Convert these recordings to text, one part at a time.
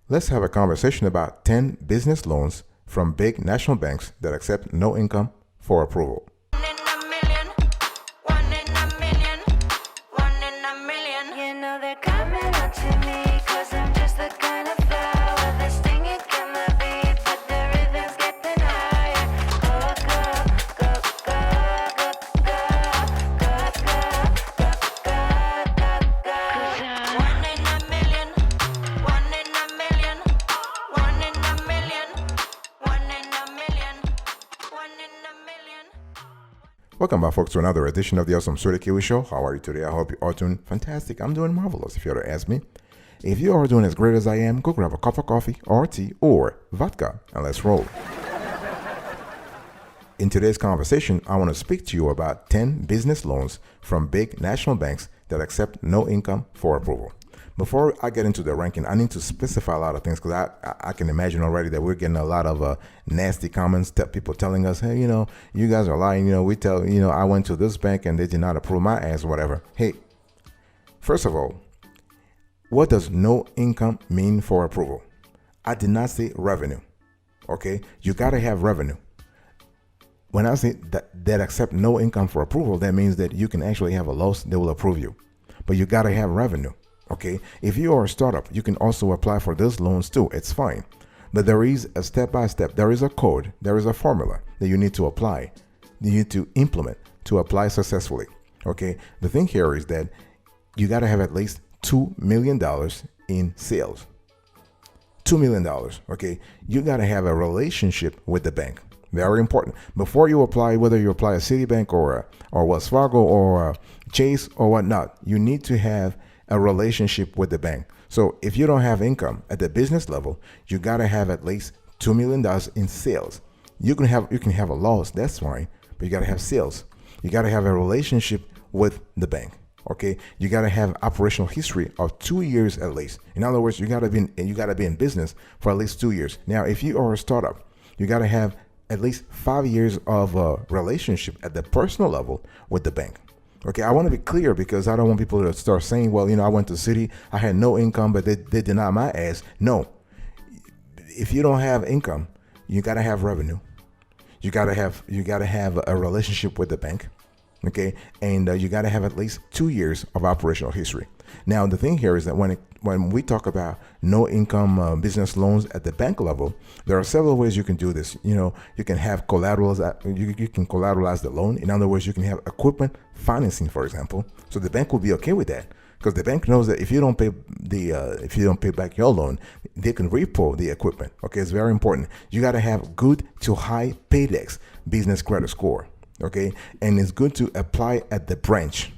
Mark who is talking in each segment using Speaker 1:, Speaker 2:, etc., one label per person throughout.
Speaker 1: Let's have a conversation about 10 business loans from big national banks that accept no income for approval.
Speaker 2: One in a million, one in a million, one in a million. You know they're coming up to me, 'cause I'm just the kind of flower that's stinging from the beat, but the rhythm's getting higher. Go, go, go, go, go, go, go, go, go, go, go. One in a million, one in a million, one in a million, one in a million, one in a million.
Speaker 1: Welcome back, folks, to another edition of the Awesome Sweetie Kiwi Show. How are you today? I hope you are doing fantastic. I'm doing marvelous, if you were to ask me. If you are doing as great as I am, go grab a cup of coffee or tea or vodka and let's roll. In today's conversation, I want to speak to you about 10 business loans from big national banks that accept no income for approval. Before I get into the ranking, I need to specify a lot of things because I can imagine already that we're getting a lot of nasty comments, people telling us, hey, you guys are lying. I went to this bank and they did not approve my ass or whatever. Hey, first of all, what does no income mean for approval? I did not say revenue. Okay, you got to have revenue. When I say that accept no income for approval, that means that you can actually have a loss, they will approve you. But you got to have revenue. Okay, if you are a startup, you can also apply for those loans too. It's fine. But there is a step-by-step, there is a code, there is a formula that you need to apply, you need to implement to apply successfully. Okay, the thing here is that you got to have at least $2 million in sales. $2 million. Okay, you got to have a relationship with the bank. Very important. Before you apply, whether you apply a Citibank or Wells Fargo or Chase or whatnot, you need to have a relationship with the bank. So if you don't have income at the business level, you got to have at least $2 million in sales. You can have a loss, that's fine, but you got to have sales. You got to have a relationship with the bank. Okay, you got to have operational history of 2 years at least. In other words, you got to be in business for at least 2 years. Now, if you are a startup, you got to have at least 5 years of a relationship at the personal level with the bank. Okay, I want to be clear because I don't want people to start saying, well, I went to Citi, I had no income, but they denied my ass. No, if you don't have income, you got to have revenue. You got to have a relationship with the bank. Okay, and you got to have at least 2 years of operational history. Now, the thing here is that when we talk about no income business loans at the bank level, there are several ways you can do this. You can have collaterals. You can collateralize the loan. In other words, you can have equipment financing, for example. So the bank will be okay with that because the bank knows that if you don't pay back your loan, they can repo the equipment. Okay, it's very important. You got to have good to high paydex business credit score. Okay, and it's good to apply at the branch.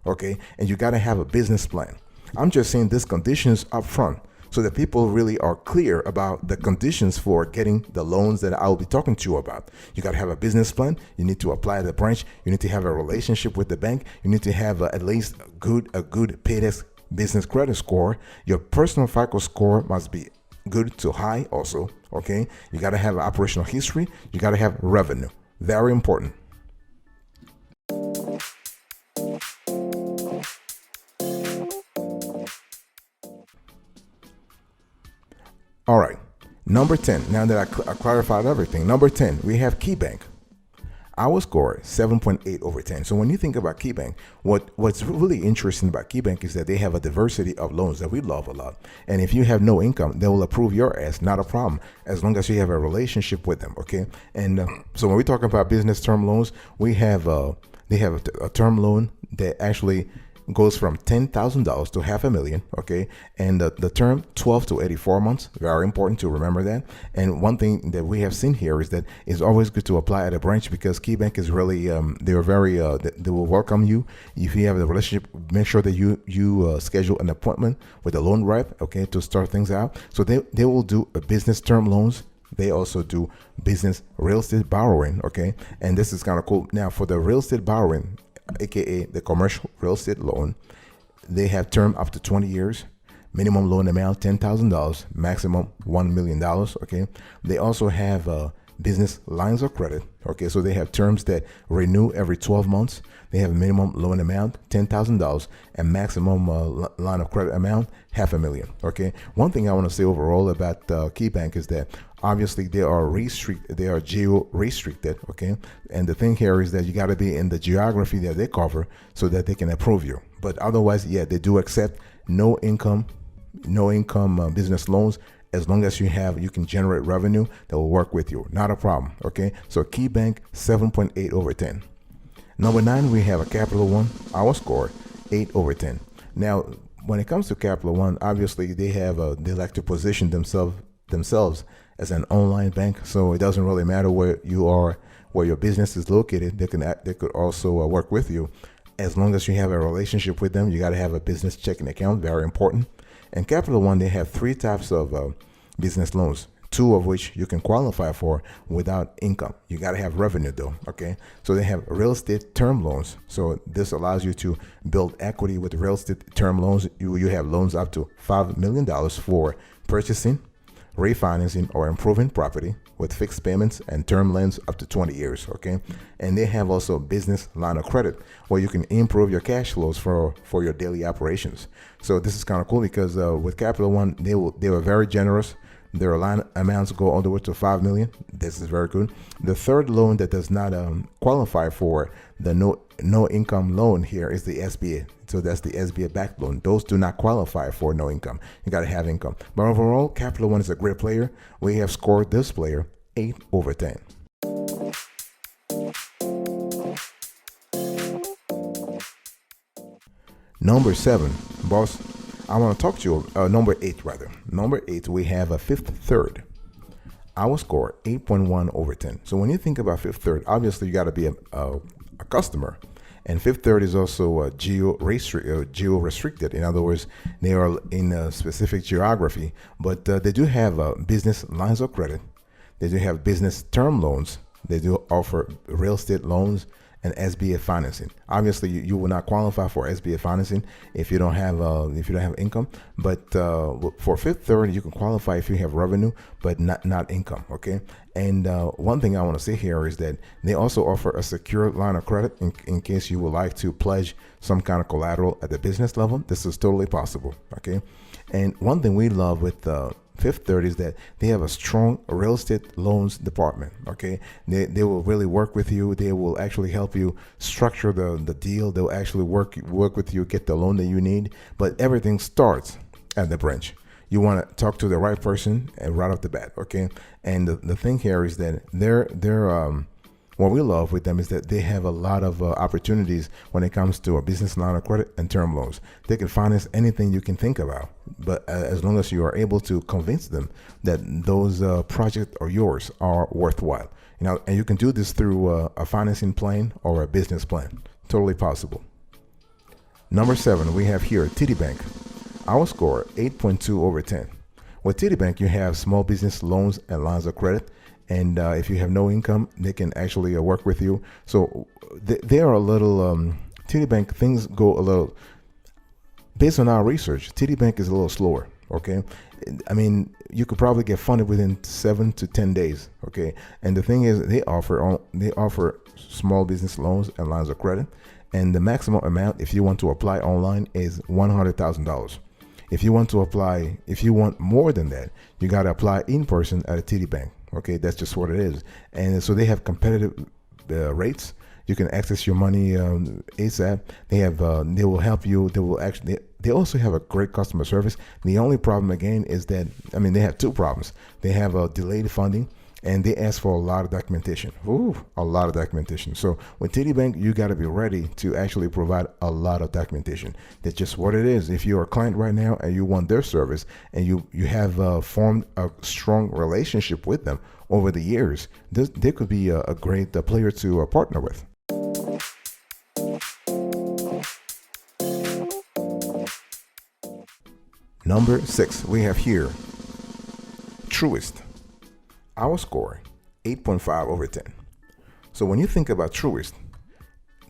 Speaker 1: Okay, and you got to have a business plan. I'm just saying these conditions up front so that people really are clear about the conditions for getting the loans that I'll be talking to you about. You got to have a business plan. You need to apply at the branch. You need to have a relationship with the bank. You need to have at least a good paydex business credit score. Your personal FICO score must be good to high also. Okay, you got to have operational history. You got to have revenue. Very important. All right, number 10. Now that I clarified everything, number 10, we have KeyBank. Our score 7.8 over 10. So when you think about KeyBank, what's really interesting about KeyBank is that they have a diversity of loans that we love a lot. And if you have no income, they will approve your ass, not a problem, as long as you have a relationship with them. Okay, and so when we talk about business term loans, they have a term loan that actually goes from $10,000 to $500,000. Okay, and the term 12 to 84 months. Very important to remember that. And one thing that we have seen here is that it's always good to apply at a branch because KeyBank is really they will welcome you if you have a relationship. Make sure that you schedule an appointment with a loan rep. Okay, to start things out. So they will do a business term loans. They also do business real estate borrowing. Okay, and this is kind of cool. Now for the real estate borrowing, aka the commercial real estate loan, they have term up to 20 years, minimum loan amount $10,000, maximum $1 million. Okay, they also have business lines of credit. Okay, so they have terms that renew every 12 months. They have a minimum loan amount, $10,000, and maximum line of credit amount, $500,000. Okay, one thing I want to say overall about KeyBank is that obviously they are geo restricted. Okay, and the thing here is that you got to be in the geography that they cover so that they can approve you. But otherwise, yeah, they do accept no income business loans. As long as you can generate revenue that will work with you, not a problem. Okay, so KeyBank 7.8 over 10. Number 9, we have a Capital One. Our score 8 over 10. Now, when it comes to Capital One, obviously they like to position themselves as an online bank. So it doesn't really matter where you are, where your business is located. They could also work with you. As long as you have a relationship with them, you got to have a business checking account. Very important. And Capital One, they have 3 types of business loans, 2 of which you can qualify for without income. You got to have revenue though. Okay, so they have real estate term loans. So this allows you to build equity with real estate term loans. You have loans up to $5 million for purchasing, refinancing, or improving property with fixed payments and term lengths up to 20 years. Okay, and they have also business line of credit where you can improve your cash flows for your daily operations. So this is kind of cool because with Capital One, they were very generous. Their line amounts go all the way to $5 million. This is very good. The third loan that does not qualify for the no income loan here is the SBA. So that's the SBA backed loan. Those do not qualify for no income. You got to have income. But overall, Capital One is a great player. We have scored this player 8 over 10. Number 7, boss. I want to talk to you, number 8 rather. Number 8, we have a Fifth Third. Our score, 8.1 over 10. So when you think about Fifth Third, obviously you got to be a customer. And Fifth Third is also geo-restricted. In other words, they are in a specific geography, but they do have business lines of credit. They do have business term loans. They do offer real estate loans and SBA financing. Obviously, you will not qualify for SBA financing if you don't have income. But for Fifth Third, you can qualify if you have revenue, but not income. Okay. And one thing I want to say here is that they also offer a secure line of credit in case you would like to pledge some kind of collateral at the business level. This is totally possible. Okay. And one thing we love with Fifth Third is that they have a strong real estate loans department. Okay, they will really work with you. They will actually help you structure the deal. They'll actually work with you, get the loan that you need. But everything starts at the branch. You want to talk to the right person and right off the bat. Okay, and the thing here is that what we love with them is that they have a lot of opportunities when it comes to a business line of credit and term loans. They can finance anything you can think about, but as long as you are able to convince them that those projects are yours, are worthwhile. And you can do this through a financing plan or a business plan. Totally possible. Number 7, we have here TD Bank. Our score 8.2 over 10. With TD Bank, you have small business loans and lines of credit. And if you have no income, they can actually work with you. So they are a little, TD Bank, things go a little, based on our research, TD Bank is a little slower, okay? I mean, you could probably get funded within 7 to 10 days, okay? And the thing is, they offer small business loans and lines of credit. And the maximum amount, if you want to apply online, is $100,000. If you want more than that, you got to apply in person at a TD Bank. Okay, that's just what it is. And so they have competitive rates. You can access your money ASAP. They will help you. They also have a great customer service. The only problem again is that, they have 2 problems. They have a delayed funding, and they ask for a lot of documentation. A lot of documentation. So with TD Bank, you got to be ready to actually provide a lot of documentation. That's just what it is. If you're a client right now and you want their service and you have formed a strong relationship with them over the years, they could be a great player to partner with. Number 6, we have here Truist. Our score, 8.5 over 10. So when you think about Truist,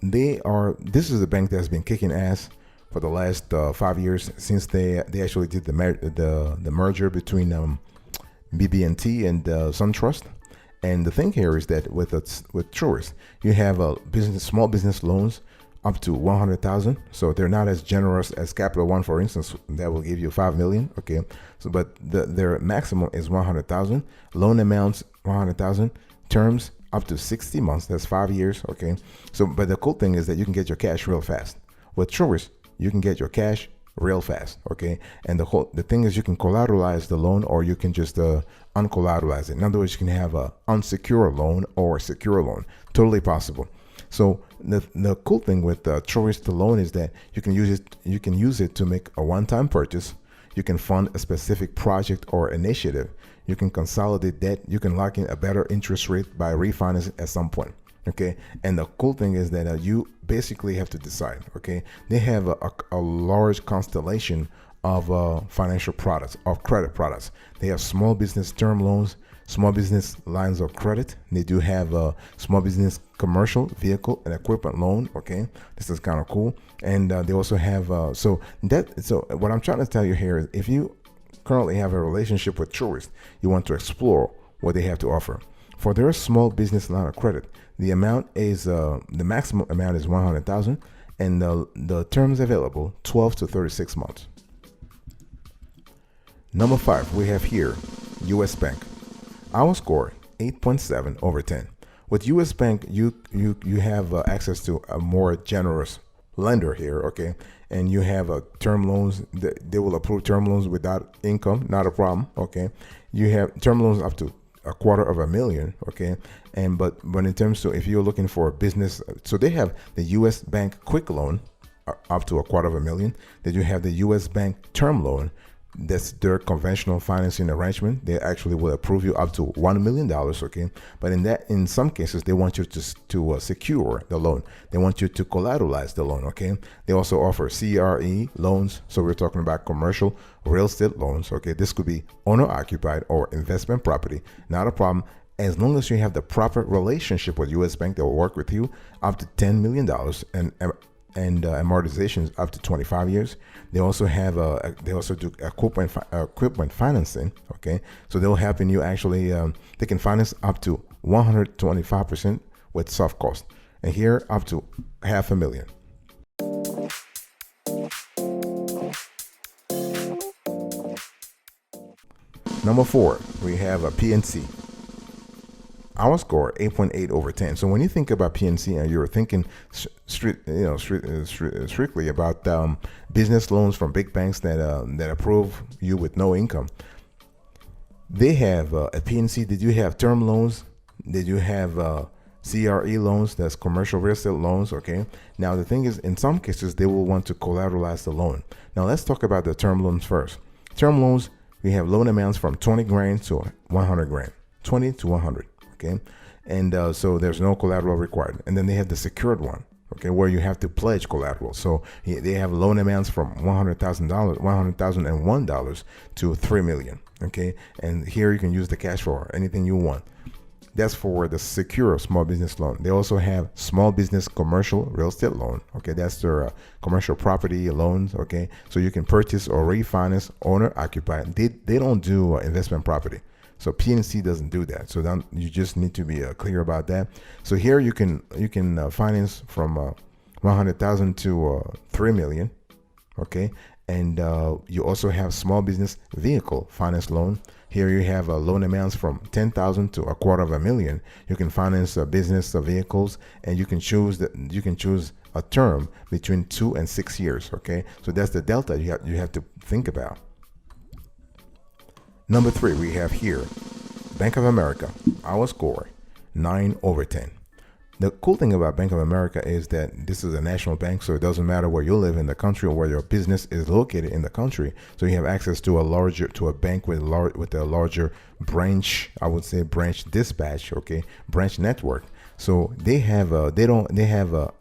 Speaker 1: this is a bank that's been kicking ass for the last 5 years since they actually did the merger between BB&T and SunTrust. And the thing here is that with Truist, you have a small business loans up to 100,000. So they're not as generous as Capital One, for instance, that will give you 5 million. Okay. So, but their maximum is 100,000. Loan amounts 100,000. Terms up to 60 months. That's 5 years. Okay. So, but the cool thing is that you can get your cash real fast. With Truist, you can get your cash real fast. Okay. And the thing is, you can collateralize the loan, or you can just uncollateralize it. In other words, you can have a unsecured loan or a secure loan. Totally possible. So the cool thing with Truist loan is that you can use it to make a one-time purchase. You can fund a specific project or initiative. You can consolidate debt. You can lock in a better interest rate by refinancing at some point. Okay. And the cool thing is that you basically have to decide. Okay. They have a large constellation of financial products, of credit products. They have small business term loans, small business lines of credit. They do have a small business commercial vehicle and equipment loan. Okay, this is kind of cool. And they also have so what I'm trying to tell you here is, if you currently have a relationship with Truist, you want to explore what they have to offer. For their small business line of credit, the amount is the maximum amount is 100,000, and the terms available 12 to 36 months. Number 5, we have here U.S. Bank. Our score 8.7 over 10. With U.S. Bank, you have access to a more generous lender here, okay? And you have term loans. They will approve term loans without income, not a problem, okay? You have term loans up to $250,000, okay? And but in terms of, if you're looking for a business, so they have the U.S. Bank quick loan up to $250,000. Then you have the U.S. Bank term loan. That's their conventional financing arrangement. They actually will approve you up to $1 million, okay? But in some cases, they want you to secure the loan. They want you to collateralize the loan, okay? They also offer CRE loans. So we're talking about commercial real estate loans, okay? This could be owner-occupied or investment property. Not a problem. As long as you have the proper relationship with U.S. Bank, they will work with you up to $10 million and amortizations up to 25 years. They also have they also do equipment financing. Okay, so they'll help you actually. They can finance up to 125% with soft cost, and here up to $500,000. Number 4, we have a PNC. Our score 8.8 over 10. So when you think about PNC and you're thinking strictly about business loans from big banks that approve you with no income, they have at PNC. Did you have term loans? Did you have CRE loans? That's commercial real estate loans. Okay. Now the thing is, in some cases they will want to collateralize the loan. Now let's talk about the term loans first. Term loans, we have loan amounts from 20 grand to 100 grand, 20 to 100. Okay, and so there's no collateral required. And then they have the secured one, okay, where you have to pledge collateral. So they have loan amounts from $100,001 to $3 million. Okay, and here you can use the cash for anything you want. That's for the secure small business loan. They also have small business commercial real estate loan. Okay, that's their commercial property loans. Okay, so you can purchase or refinance owner occupied. They don't do investment property. So PNC doesn't do that. So then you just need to be clear about that. So here you can finance from 100,000 to 3 million. Okay, and you also have small business vehicle finance loan. Here you have loan amounts from 10,000 to $250,000. You can finance business vehicles, and you can choose a term between 2 and 6 years. Okay, so that's the delta you have to think about. Number 3, we have here Bank of America. Our score 9 over 10. The cool thing about Bank of America is that this is a national bank, so it doesn't matter where you live in the country or where your business is located in the country. So you have access to a bank with a larger branch, I would say branch dispatch, okay, branch network. So they have a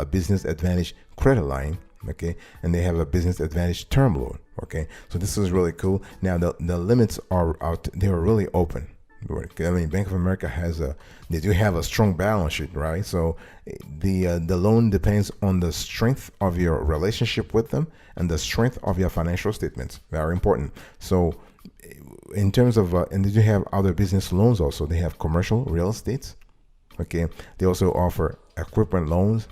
Speaker 1: business advantage credit line, okay, and they have a business advantage term loan. Okay, so this is really cool. Now the limits are out; they are really open. I mean, Bank of America they do have a strong balance sheet, right? So the loan depends on the strength of your relationship with them and the strength of your financial statements. Very important. So in terms of and they do have other business loans also. They have commercial real estate. Okay, they also offer equipment loans,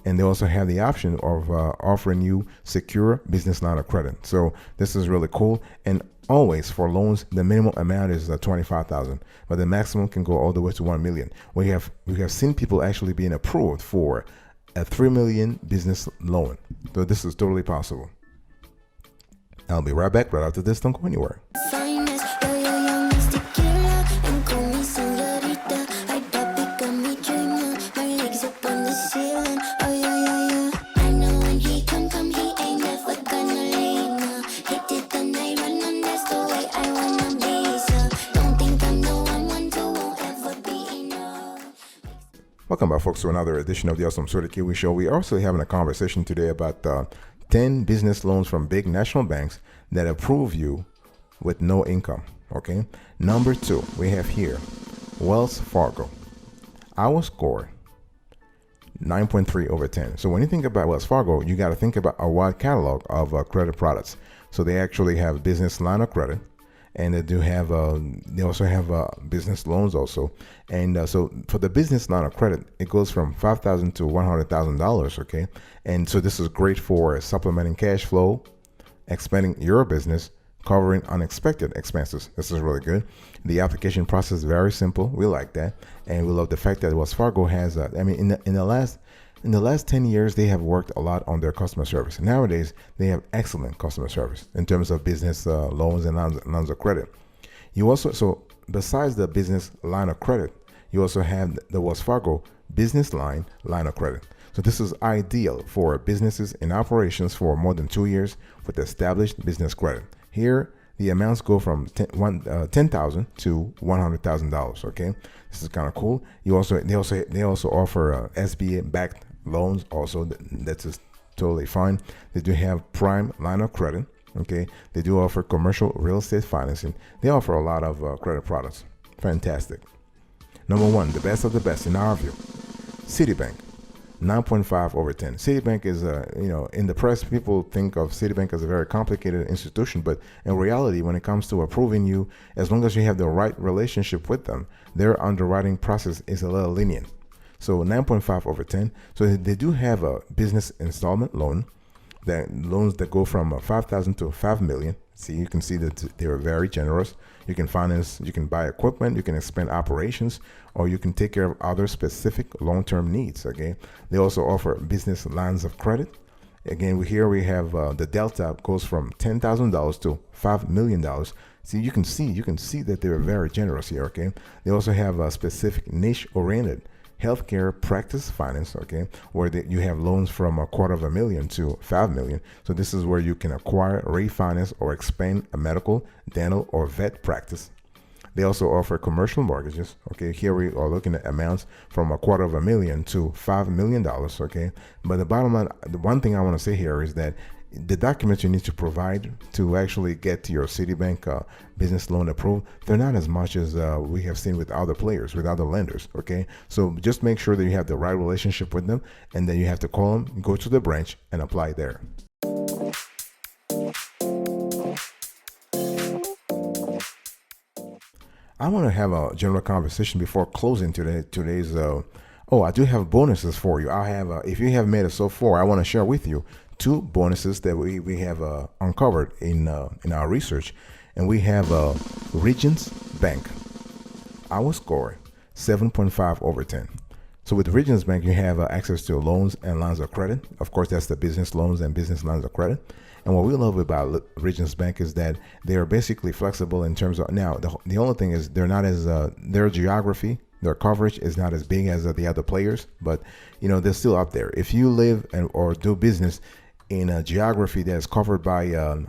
Speaker 1: and they also have the option of offering you secure business line of credit. So this is really cool. And always for loans, the minimum amount is 25,000, but the maximum can go all the way to 1 million. We have seen people actually being approved for a 3 million business loan. So this is totally possible. I'll be right back right after this. Don't go anywhere.
Speaker 3: Finest, yo, yo, yo, Miss Tequila, and call me señorita. I pop it, got me dreaming. My legs up on the ceiling. Oh, yeah, yeah, yeah. I know when he come, he ain't never gonna leave now. Hit it the night run, and that's the way I wanna be. So don't think I'm the one to won't ever be enough.
Speaker 1: Welcome back, folks, to another edition of the Awesome Sorta Kiwi Show. We're also having a conversation today about 10 business loans from big national banks that approve you with no income. Okay. Number 2, we have here Wells Fargo. Our score 9.3 over 10. So when you think about Wells Fargo, you got to think about a wide catalog of credit products. So they actually have business line of credit, and they do have they also have business loans also. And so for the business line of credit, it goes from $5,000 to $100,000. Okay, and so this is great for supplementing cash flow, expanding your business, covering unexpected expenses. This is really good. The application process is very simple. We like that, and we love the fact that Wells Fargo has. I mean, in the last 10 years, they have worked a lot on their customer service. Nowadays, they have excellent customer service in terms of business loans and lines of credit. You also, so besides the business line of credit, you also have the Wells Fargo business line of credit. So this is ideal for businesses in operations for more than 2 years with established business credit. Here, the amounts go from $10,000 to $100,000. Okay, this is kind of cool. They also offer SBA backed loans. Also, that's just totally fine. They do have prime line of credit. Okay, they do offer commercial real estate financing. They offer a lot of credit products. Fantastic. Number 1, the best of the best in our view, Citibank. 9.5 over 10. Citibank is, in the press, people think of Citibank as a very complicated institution, but in reality, when it comes to approving you, as long as you have the right relationship with them, their underwriting process is a little lenient. So 9.5 over 10. So they do have a business installment loan, loans that go from 5,000 to 5 million. See, you can see that they are very generous. You can finance, you can buy equipment, you can expand operations, or you can take care of other specific long-term needs. Okay. They also offer business lines of credit. Again, here we have the delta goes from $10,000 to $5 million. See, you can see that they're very generous here. Okay. They also have a specific niche-oriented healthcare practice finance, okay, where you have loans from $250,000 to $5 million. So this is where you can acquire, refinance, or expand a medical, dental, or vet practice. They also offer commercial mortgages. Okay, here we are looking at amounts from $250,000 to $5 million. Okay, but the bottom line, the one thing I want to say here is that the documents you need to provide to actually get to your Citibank business loan approved, they're not as much as we have seen with other players, with other lenders. Okay, so just make sure that you have the right relationship with them, and then you have to call them, go to the branch, and apply there. I want to have a general conversation before closing today's. I do have bonuses for you. I have, if you have made it so far, I want to share with you 2 bonuses that we have uncovered in our research, and we have Regions Bank. Our score 7.5 over 10. So with Regions Bank, you have access to loans and lines of credit. Of course, that's the business loans and business lines of credit. And what we love about Regions Bank is that they are basically flexible in terms of, now the only thing is they're not as their geography, their coverage is not as big as the other players, but they're still up there. If you live or do business in a geography that is covered by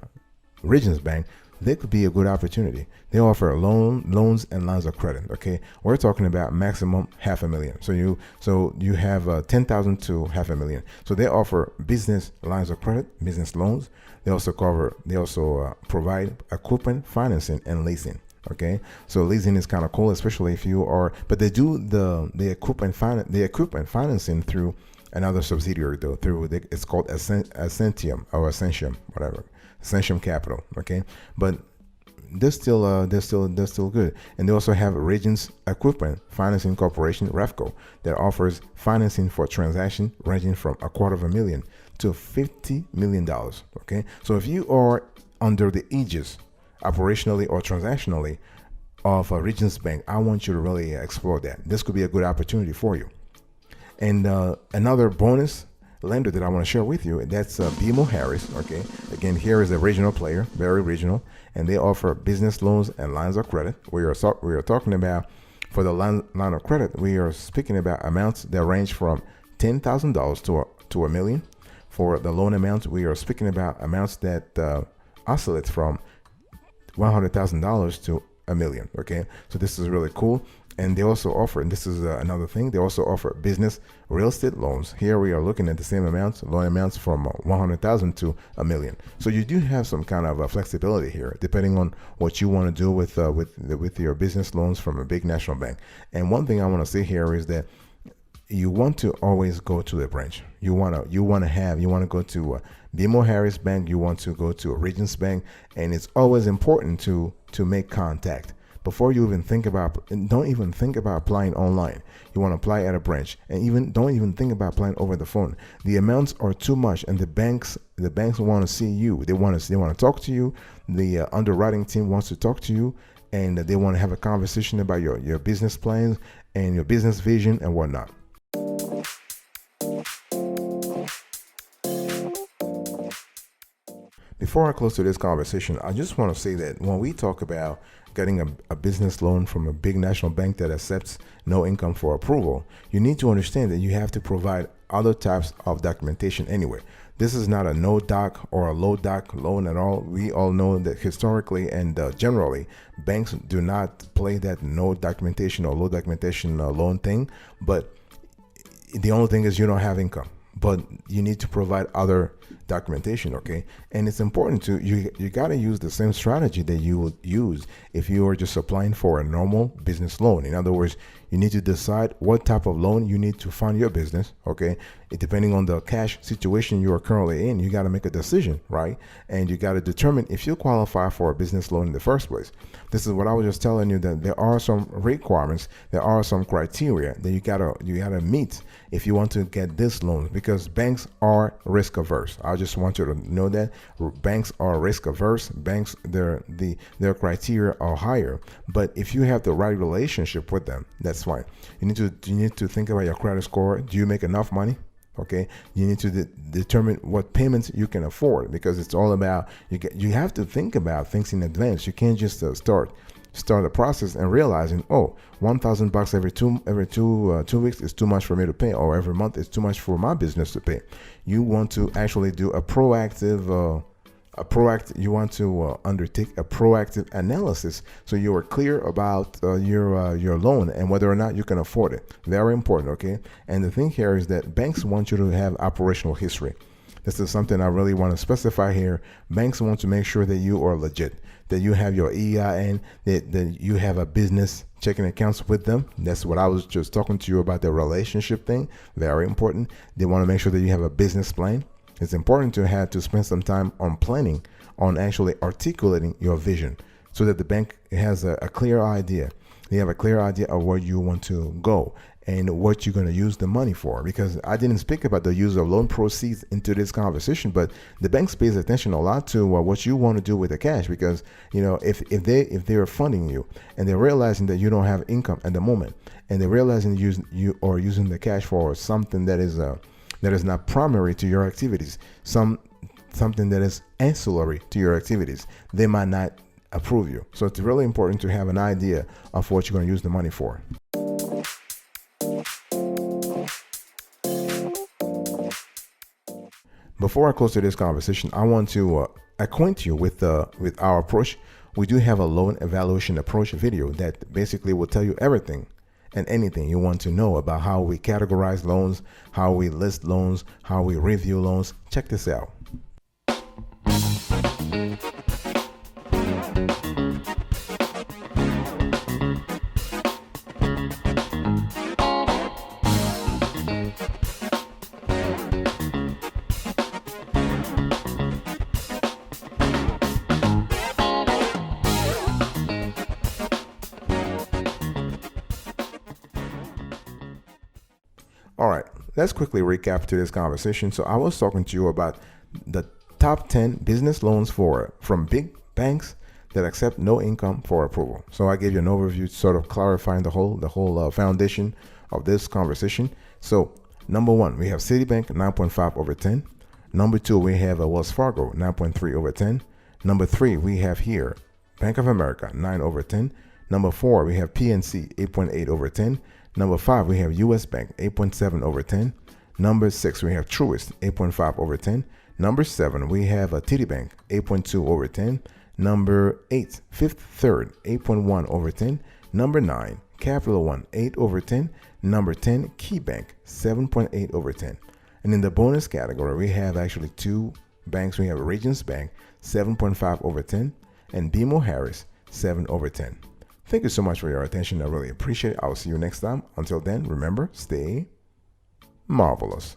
Speaker 1: Regions Bank, they could be a good opportunity. They offer loans and lines of credit. Okay, we're talking about maximum $500,000. So you have 10,000 to $500,000. So they offer business lines of credit, business loans. They also provide equipment financing and leasing. Okay, so leasing is kind of cool, especially if you are. But they do the equipment financing through another subsidiary though. It's called Ascentium or Ascensium, whatever. Ascensium Capital. Okay, but they're still good. And they also have Regions Equipment Financing Corporation (REFCO) that offers financing for transaction ranging from $250,000 to $50 million. Okay, so if you are under the aegis, operationally or transactionally, of a Regions Bank, I want you to really explore that. This could be a good opportunity for you. And another bonus lender that I want to share with you, that's BMO Harris. Okay, again, here is a regional player, very regional, and they offer business loans and lines of credit. We are talking about, for the line of credit, we are speaking about amounts that range from $10,000 to $1 million. For the loan amounts, we are speaking about amounts that oscillate from $100,000 to $1 million. Okay, so this is really cool. And they also offer, and this is another thing, they also offer business real estate loans. Here we are looking at the same amounts, loan amounts from $100,000 to $1 million. So you do have some kind of flexibility here, depending on what you want to do with your business loans from a big national bank. And one thing I want to say here is that you want to always go to the branch. You want to go to BMO Harris Bank. You want to go to a Regions Bank, and it's always important to make contact. Before you even think about, don't even think about applying online. You want to apply at a branch, and don't even think about applying over the phone. The amounts are too much, and the banks want to see you. They want to talk to you. The underwriting team wants to talk to you, and they want to have a conversation about your business plans and your business vision and whatnot. Before I close today's conversation, I just want to say that when we talk about getting a business loan from a big national bank that accepts no income for approval, you need to understand that you have to provide other types of documentation anyway. This is not a no doc or a low doc loan at all. We all know that historically and generally, banks do not play that no documentation or low documentation loan thing. But the only thing is you don't have income, but you need to provide other documentation. Okay, and it's important to you got to use the same strategy that you would use if you were just applying for a normal business loan. In other words, you need to decide what type of loan you need to fund your business. Okay, depending on the cash situation you are currently in, you got to make a decision, right? And you got to determine if you qualify for a business loan in the first place. This is what I was just telling you, that there are some requirements, there are some criteria that you gotta meet if you want to get this loan, because banks are risk averse. I just want you to know that banks are risk averse. Banks, their criteria are higher, but if you have the right relationship with them, that's fine. You need to think about your credit score. Do you make enough money? Okay, you need to determine what payments you can afford, because it's all about you have to think about things in advance. You can't just start the process and realizing, oh, $1,000 every two weeks is too much for me to pay, or every month is too much for my business to pay. You want to actually do a proactive you want to undertake a proactive analysis, so you are clear about your loan and whether or not you can afford it. Very important. Okay, and the thing here is that banks want you to have operational history. This is something I really want to specify here. Banks want to make sure that you are legit, that you have your EIN, that you have a business checking accounts with them. That's what I was just talking to you about, the relationship thing. Very important. They want to make sure that you have a business plan. It's important to spend some time on planning, on actually articulating your vision, so that the bank has a clear idea. They have a clear idea of where you want to go and what you're going to use the money for. Because I didn't speak about the use of loan proceeds into this conversation, but the banks pays attention a lot to what you want to do with the cash. Because if they are funding you and they're realizing that you don't have income at the moment, and they're realizing you are using the cash for something that is not primary to your activities, something that is ancillary to your activities, they might not approve you. So it's really important to have an idea of what you're going to use the money for. Before I close today's conversation, I want to acquaint you with our approach. We do have a loan evaluation approach video that basically will tell you everything and anything you want to know about how we categorize loans, how we list loans, how we review loans. Check this out. let's quickly recap to this conversation. So I was talking to you about the top 10 business loans from big banks that accept no income for approval. So I gave you an overview, sort of clarifying the whole foundation of this conversation. So number one, we have Citibank 9.5 over 10. Number two, we have Wells Fargo 9.3 over 10. Number three, we have here Bank of America 9 over 10. Number four, we have PNC 8.8 over 10. Number five, we have US Bank 8.7 over 10. Number six, we have Truist 8.5 over 10. Number seven, we have TD Bank 8.2 over 10. Number 8, Fifth Third, 8.1 over 10. Number 9, Capital One, 8 over 10. Number 10, KeyBank, 7.8 over 10. And in the bonus category, we have actually two banks. We have Regions Bank, 7.5 over 10, and BMO Harris, 7 over 10. Thank you so much for your attention. I really appreciate it. I'll see you next time. Until then, remember, stay marvelous.